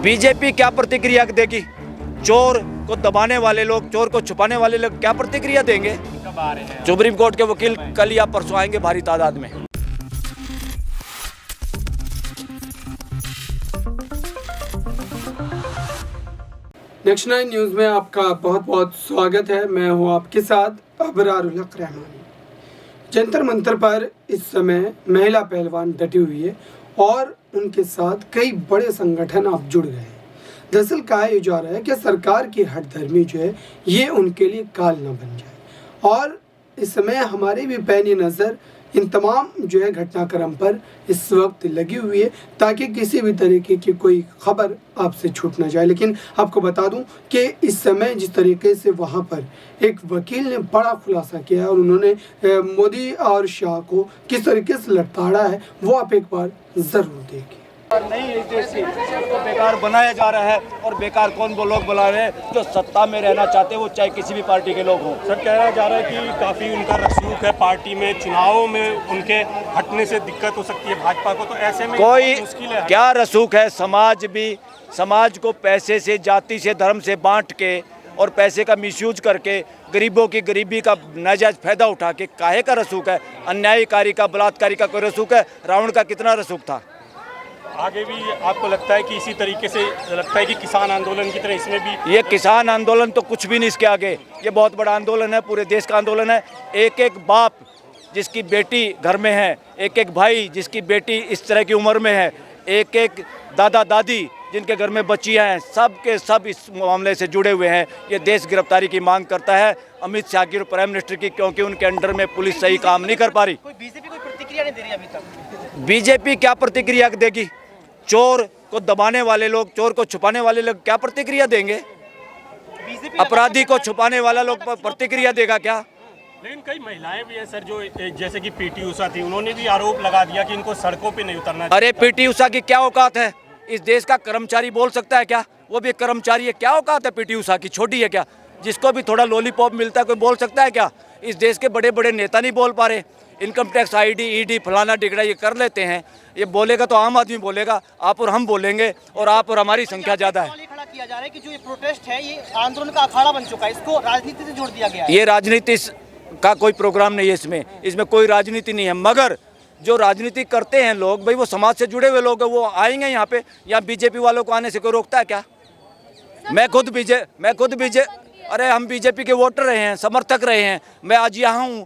BJP क्या प्रतिक्रिया देगी? चोर को दबाने वाले लोग, चोर को छुपाने वाले लोग क्या प्रतिक्रिया देंगे? कब आ रहे हैं? सुप्रीम कोर्ट के वकील कल या परसों आएंगे भारी तादाद में। नेक्स्ट 9 न्यूज़ में आपका बहुत बहुत स्वागत है। मैं हूं आपके साथ अबरारुल हक रहमानी। जंतर मंतर पर इस समय महिला पहलवान डटी हुई है और उनके साथ कई बड़े संगठन अब जुड़ गए हैं। दरअसल कहा यह जा रहा है कि सरकार की हठधर्मी जो है ये उनके लिए काल न बन जाए, और इस समय हमारी भी पैनी नज़र इन तमाम जो है घटनाक्रम पर इस वक्त लगी हुई है ताकि किसी भी तरीके की कोई खबर आपसे छूट ना जाए। लेकिन आपको बता दूं कि इस समय जिस तरीके से वहां पर एक वकील ने बड़ा खुलासा किया है और उन्होंने मोदी और शाह को किस तरीके से लताड़ा है वो आप एक बार ज़रूर देखिए। नहीं, इस देश की तो बेकार बनाया जा रहा है। और बेकार कौन वो लोग बना रहे हैं जो सत्ता में रहना चाहते हैं, वो चाहे किसी भी पार्टी के लोग हों। सर, कहना जा रहा है कि काफ़ी उनका रसूख है पार्टी में, चुनावों में उनके हटने से दिक्कत हो सकती है भाजपा को, तो ऐसे में कोई मुश्किल है। क्या रसूख है? समाज को पैसे से, जाति से, धर्म से बांट के और पैसे का मिसयूज करके गरीबों की गरीबी का नाजायज फायदा उठा के काहे का रसूख है? अन्यायकारी का, बलात्कारी का कोई रसूख है? रावण का कितना रसूख था? आगे भी आपको लगता है कि इसी तरीके से लगता है कि किसान आंदोलन की तरह इसमें भी? ये किसान आंदोलन तो कुछ भी नहीं इसके आगे। ये बहुत बड़ा आंदोलन है, पूरे देश का आंदोलन है। एक एक बाप जिसकी बेटी घर में है, एक एक भाई जिसकी बेटी इस तरह की उम्र में है, एक एक दादा दादी जिनके घर में बच्चियां हैं, सब के सब इस मामले से जुड़े हुए हैं। ये देश गिरफ्तारी की मांग करता है अमित शाह की और प्राइम मिनिस्टर की, क्योंकि उनके अंडर में पुलिस सही काम नहीं कर पा रही। बीजेपी कोई प्रतिक्रिया नहीं दे रही अभी तक। बीजेपी क्या प्रतिक्रिया देगी? चोर को दबाने वाले लोग, चोर को छुपाने वाले लोग क्या प्रतिक्रिया देंगे? अपराधी को छुपाने वाला लोग प्रतिक्रिया देगा क्या? लेकिन कई महिलाएं भी हैं सर, जो जैसे कि पीटी उषा थी, उन्होंने भी आरोप लगा दिया कि इनको सड़कों पे नहीं उतरना। अरे पीटी उषा की क्या औकात है? इस देश का कर्मचारी बोल सकता है क्या? वो भी एक कर्मचारी है, क्या औकात है पीटी उषा की? छोटी है क्या? जिसको भी थोड़ा लॉलीपॉप मिलता है कोई बोल सकता है क्या? इस देश के बड़े बड़े नेता नहीं बोल पा रहे। इनकम टैक्स, आईडी, ईडी, फलाना डिगड़ा ये कर लेते हैं। ये बोलेगा तो आम आदमी बोलेगा, आप और हम बोलेंगे, और आप और हमारी संख्या ज़्यादा है। खड़ा किया जा रहा है कि जो ये प्रोटेस्ट है ये आंदोलन का अखाड़ा बन चुका है, इसको राजनीति से जोड़ दिया गया है। ये राजनीति का कोई प्रोग्राम नहीं है इसमें कोई राजनीति नहीं है। मगर जो राजनीति करते हैं लोग, भाई वो समाज से जुड़े हुए लोग हैं, वो आएंगे यहाँ पे। यहाँ बीजेपी वालों को आने से कोई रोकता है क्या? मैं खुद अरे हम बीजेपी के वोटर रहे हैं, समर्थक रहे हैं। मैं आज यहाँ हूँ।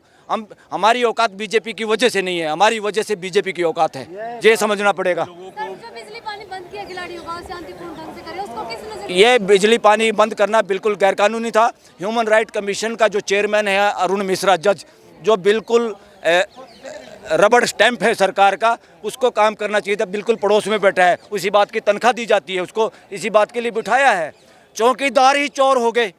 हमारी औकात बीजेपी की वजह से नहीं है, हमारी वजह से बीजेपी की औकात है। ये समझना पड़ेगा। बिजली पानी बंद किया खिलाड़ियों का, शांतिपूर्ण ढंग से करे, उसको किस नजर? ये बिजली पानी बंद करना बिल्कुल गैरकानूनी था। ह्यूमन राइट कमीशन का जो चेयरमैन है अरुण मिश्रा जज, जो बिल्कुल रबड़ स्टैंप है सरकार का, उसको काम करना चाहिए था। बिल्कुल पड़ोस में बैठा है, उसी बात की तनख्वाह दी जाती है उसको, इसी बात के लिए बिठाया है। चौकीदार ही चोर हो गए।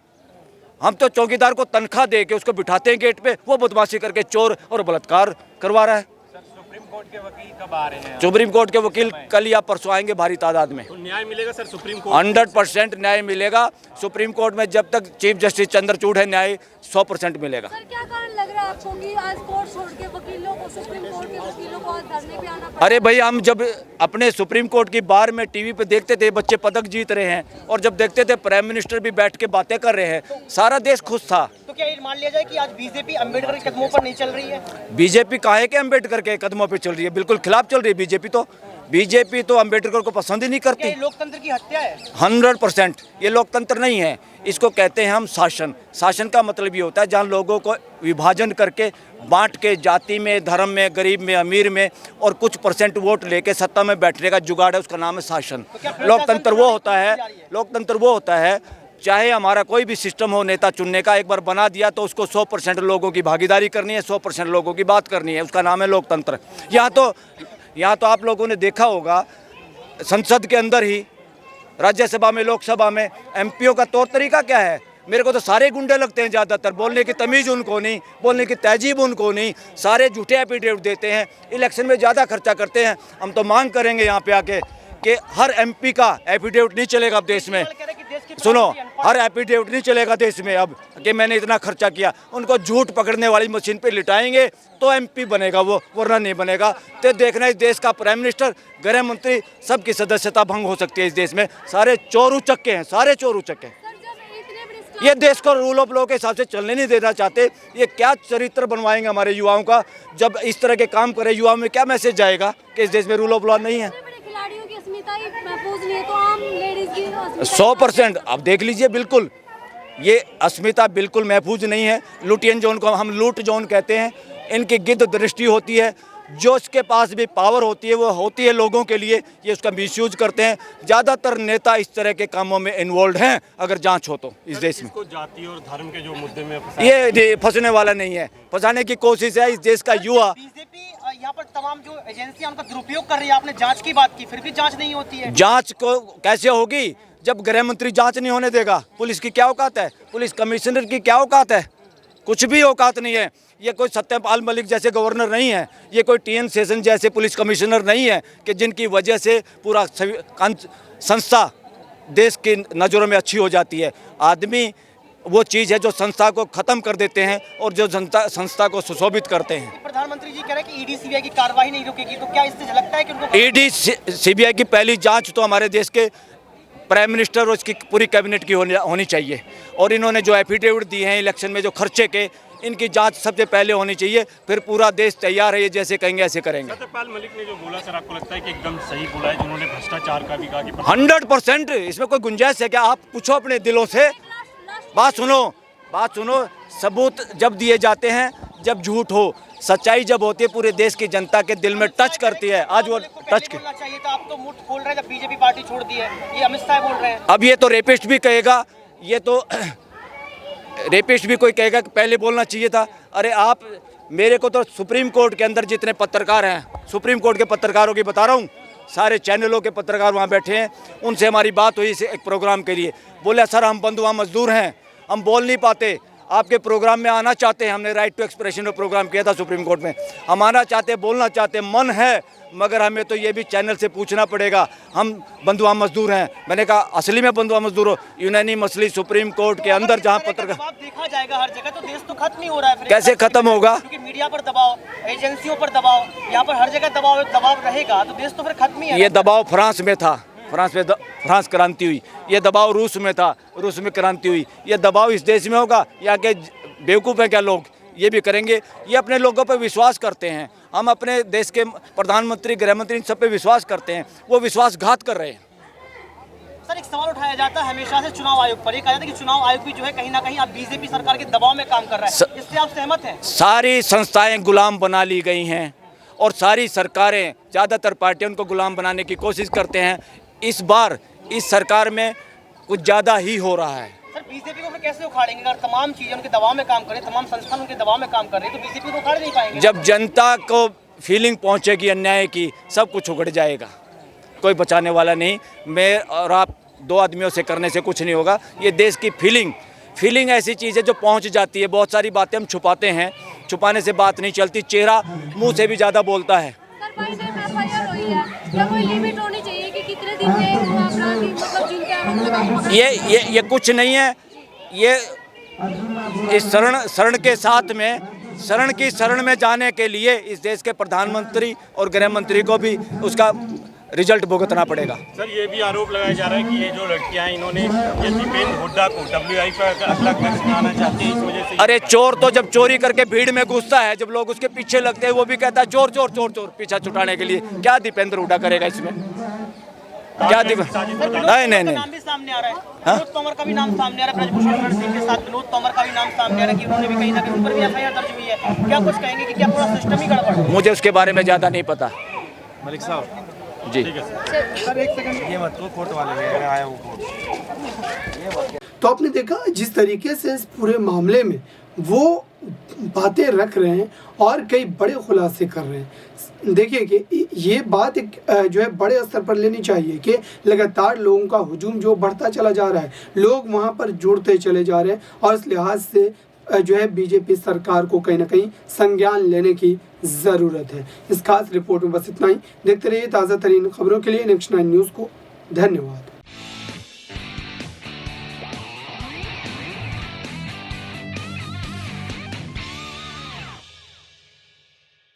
हम तो चौकीदार को तनख्वाह दे के उसको बिठाते हैं गेट पे, वो बदमाशी करके चोर और बलात्कार करवा रहा है। सर, सुप्रीम कोर्ट के वकील कब आ रहे हैं? सुप्रीम कोर्ट के वकील कल या परसों आएंगे भारी तादाद में। तो न्याय मिलेगा सर सुप्रीम कोर्ट? 100% न्याय मिलेगा सुप्रीम कोर्ट में। जब तक चीफ जस्टिस चंद्रचूड़ है, न्याय 100% मिलेगा। सर, क्या कारण लग रहा है आपको कि आज कोर्ट छोड़ के वकीलों को, सुप्रीम कोर्ट के वकीलों को धरने पे आना पड़ा? अरे भाई, हम जब अपने सुप्रीम कोर्ट की बार में टीवी पे देखते थे बच्चे पदक जीत रहे हैं, और जब देखते थे प्राइम मिनिस्टर भी बैठ के बातें कर रहे हैं, सारा देश खुश था। तो क्या ये मान लिया जाए कि आज बीजेपी अम्बेडकर के कदमों पर नहीं चल रही है? बीजेपी काहे के अम्बेडकर के कदमों पे चल रही है? बिल्कुल खिलाफ चल रही है बीजेपी तो अम्बेडकर को पसंद ही नहीं करती। क्या ये लोकतंत्र की हत्या है? 100% ये लोकतंत्र नहीं है, इसको कहते हैं हम शासन। शासन का मतलब ये होता है जहाँ लोगों को विभाजन करके, बांट के, जाति में, धर्म में, गरीब में, अमीर में, और कुछ % वोट लेके सत्ता में बैठने का जुगाड़ है, उसका नाम है शासन। लोकतंत्र वो होता है चाहे हमारा कोई भी सिस्टम हो, नेता चुनने का एक बार बना दिया तो उसको 100% लोगों की भागीदारी करनी है, 100% लोगों की बात करनी है, उसका नाम है लोकतंत्र। यहाँ तो आप लोगों ने देखा होगा, संसद के अंदर ही, राज्यसभा में, लोकसभा में एमपीओ का तौर तरीका क्या है? मेरे को तो सारे गुंडे लगते हैं ज़्यादातर। बोलने की तमीज़ उनको नहीं, बोलने की तहजीब उनको नहीं, सारे झूठे एफिडेविट देते हैं, इलेक्शन में ज़्यादा खर्चा करते हैं। हम तो मांग करेंगे यहाँ पे आके कि हर एमपी का एफिडेविट नहीं चलेगा अब देश में। सुनो, हर एफिडेविट नहीं चलेगा देश में अब कि मैंने इतना खर्चा किया। उनको झूठ पकड़ने वाली मशीन पे लिटाएंगे तो एमपी बनेगा वो, वरना नहीं बनेगा। तो देखना इस देश का प्राइम मिनिस्टर, गृह मंत्री, सबकी सदस्यता भंग हो सकती है इस देश में। सारे चोर उचक्के हैं, सारे चोर उचक्के हैं। ये देश को रूल ऑफ लॉ के हिसाब से चलने नहीं देना चाहते। ये क्या चरित्र बनवाएंगे हमारे युवाओं का? जब इस तरह के काम करे युवाओं में क्या मैसेज जाएगा कि इस देश में रूल ऑफ लॉ नहीं है? खिलाड़ियों की अस्मिता ही महफूज नहीं है तो आम लेडीज की अस्मिता 100%। अब देख लीजिए, बिल्कुल ये अस्मिता बिल्कुल महफूज नहीं है। लुटियन जोन को हम लूट जोन कहते हैं। इनकी गिद्ध दृष्टि होती है। जो इसके पास भी पावर होती है वो होती है लोगों के लिए, ये उसका मिसयूज करते हैं। ज़्यादातर नेता इस तरह के कामों में इन्वॉल्व हैं अगर जांच हो तो इस देश में। इसको जाति और धर्म के जो मुद्दे में ये फंसने वाला नहीं है, फंसाने की कोशिश है इस देश का युवा। बीजेपी यहाँ पर तमाम जो एजेंसियां उनका दुरुपयोग कर रही है। आपने जांच की बात की, फिर भी जांच नहीं होती है। जांच को कैसे होगी जब गृह मंत्री जांच नहीं होने देगा? पुलिस की क्या औकात है? पुलिस कमिश्नर की क्या औकात है? कुछ भी औकात नहीं है। ये कोई सत्यपाल मलिक जैसे गवर्नर नहीं है, ये कोई टीएन सेशन जैसे पुलिस कमिश्नर नहीं है कि जिनकी वजह से पूरा संस्था देश की नज़रों में अच्छी हो जाती है। आदमी वो चीज़ है जो संस्था को ख़त्म कर देते हैं और जो संस्था को सुशोभित करते हैं। प्रधानमंत्री जी कह रहे हैं कि ईडी सीबीआई की कार्रवाई नहीं रुकेगी, तो क्या इससे झलकता है कि उनको ईडी सीबीआई की पहली जांच तो हमारे देश के प्राइम मिनिस्टर और उसकी पूरी कैबिनेट की होनी चाहिए। और इन्होंने जो एफिडेविट दिए हैं इलेक्शन में जो खर्चे के, इनकी जांच सबसे पहले होनी चाहिए। फिर पूरा देश तैयार है, ये जैसे कहेंगे ऐसे करेंगे। सत्यपाल मलिक ने जो बोला सर, आपको लगता है कि एकदम सही बोला है? जिन्होंने भ्रष्टाचार का भी कहा कि 100%। इसमें कोई गुंजाइश है क्या? आप पूछो अपने दिलों से। बात सुनो। सबूत जब दिए जाते हैं, जब झूठ हो, सच्चाई जब होती है पूरे देश की जनता के दिल में टच करती है। आज वो टच के बोलना चाहिए था। आप तो मुठ खोल रहे हैं जब बीजेपी पार्टी छोड़ दी है, ये अमित शाह बोल रहे हैं। अब ये तो रेपिस्ट भी कहेगा, ये तो रेपिस्ट भी कोई कहेगा कि पहले बोलना चाहिए था। अरे आप, मेरे को तो सुप्रीम कोर्ट के अंदर जितने पत्रकार हैं, सुप्रीम कोर्ट के पत्रकारों की बता रहा हूँ, सारे चैनलों के पत्रकार वहाँ बैठे हैं। उनसे हमारी बात हुई एक प्रोग्राम के लिए। बोले सर हम बंधुआ मजदूर हैं, हम बोल नहीं पाते, आपके प्रोग्राम में आना चाहते हैं। हमने राइट टू एक्सप्रेशन का प्रोग्राम किया था सुप्रीम कोर्ट में। हम आना चाहते, बोलना चाहते, मन है, मगर हमें तो ये भी चैनल से पूछना पड़ेगा हम बंधुआ मजदूर हैं। मैंने कहा असली में बंधुआ मजदूर हो? यूनानी मसली सुप्रीम कोर्ट के अंदर जहाँ पत्रकार देखा जाएगा हर जगह, तो देश तो खत्म ही हो रहा है। कैसे खत्म होगा? क्योंकि मीडिया पर दबाव, एजेंसियों पर दबाव, यहाँ पर हर जगह दबाव रहेगा, तो देश तो फिर खत्म ही है। ये दबाव फ्रांस में था, फ्रांस क्रांति हुई। ये दबाव रूस में था, रूस में क्रांति हुई। ये दबाव इस देश में होगा? यहाँ के बेवकूफ़ हैं क्या लोग? ये भी करेंगे। ये अपने लोगों पर विश्वास करते हैं। हम अपने देश के प्रधानमंत्री, गृह मंत्री, इन सब पे विश्वास करते हैं। वो विश्वासघात कर रहे हैं। सर एक सवाल उठाया जाता है हमेशा से चुनाव आयोग पर, ये कहा जाता है कि चुनाव आयोग भी जो है कहीं ना कहीं अब बीजेपी सरकार के दबाव में काम कर रहा है। इससे आप सहमत हैं? सारी संस्थाएं गुलाम बना ली गई हैं और सारी सरकारें, ज़्यादातर पार्टियां उनको गुलाम बनाने की कोशिश करते हैं। इस बार इस सरकार में कुछ ज़्यादा ही हो रहा है। सर बीजेपी को फिर कैसे उखाड़ेंगे? अगर तमाम चीजें उनके दबाव में काम करें, तमाम संस्थान उनके दबाव में काम कर रहे हैं, तो बीजेपी को उखाड़ नहीं पाएंगे। जब जनता को फीलिंग पहुंचेगी अन्याय की, सब कुछ उगड़ जाएगा, कोई बचाने वाला नहीं। मैं और आप दो आदमियों से करने से कुछ नहीं होगा। ये देश की फीलिंग ऐसी चीज़ है जो पहुंच जाती है। बहुत सारी बातें हम छुपाते हैं, छुपाने से बात नहीं चलती। चेहरा मुंह से भी ज़्यादा बोलता है। क्या कोई लिमिट होनी चाहिए कि कितने दिन में अपराधी मतलब जिनके आरोप लगाए? ये कुछ नहीं है। ये इस शरण के साथ में शरण में जाने के लिए इस देश के प्रधानमंत्री और गृह मंत्री को भी उसका रिजल्ट भुगतना पड़ेगा। सर ये भी आरोप लगाया जा रहा है कि ये जो लड़कियां हैं, इन्होंने ये दीपेंद्र हुड्डा को WI पर अगला बनाना चाहते हैं, इस वजह से। अरे चोर तो जब चोरी करके भीड़ में घुसता है, जब लोग उसके पीछे लगते हैं, वो भी कहता है चोर चोर चोर चोर, पीछा छुटाने के लिए। क्या दीपेंद्र हुड्डा करेगा इसमें? क्या नहीं नाम भी सामने आ रहा है। विनोद तोमर का भी नाम सामने आ रहा है। ब्रजभूषण सिंह के साथ विनोद तोमर का भी नाम सामने आ रहा है कि उन्होंने भी कहीं ना कहीं उन पर भी FIR दर्ज हुई है। क्या कुछ कहेंगे कि क्या पूरा सिस्टम ही गड़बड़ है? मुझे उसके बारे में ज़्यादा नहीं पता। मलिक साहब जी सर एक सेकंड, ये मत को कोर्ट वाले आया वो कोर्ट। तो आपने देखा जिस तरीके से इस पूरे मामले में वो बातें रख रहे हैं और कई बड़े खुलासे कर रहे हैं। देखिए कि ये बात एक जो है बड़े स्तर पर लेनी चाहिए कि लगातार लोगों का हुजूम जो बढ़ता चला जा रहा है, लोग वहाँ पर जुड़ते चले जा रहे हैं और इस लिहाज से जो है बीजेपी सरकार को कहीं ना कहीं संज्ञान लेने की ज़रूरत है। इस खास रिपोर्ट में बस इतना ही। देखते रहिए ताज़ा तरीन खबरों के लिए नेक्स्ट 9 न्यूज़ को। धन्यवाद।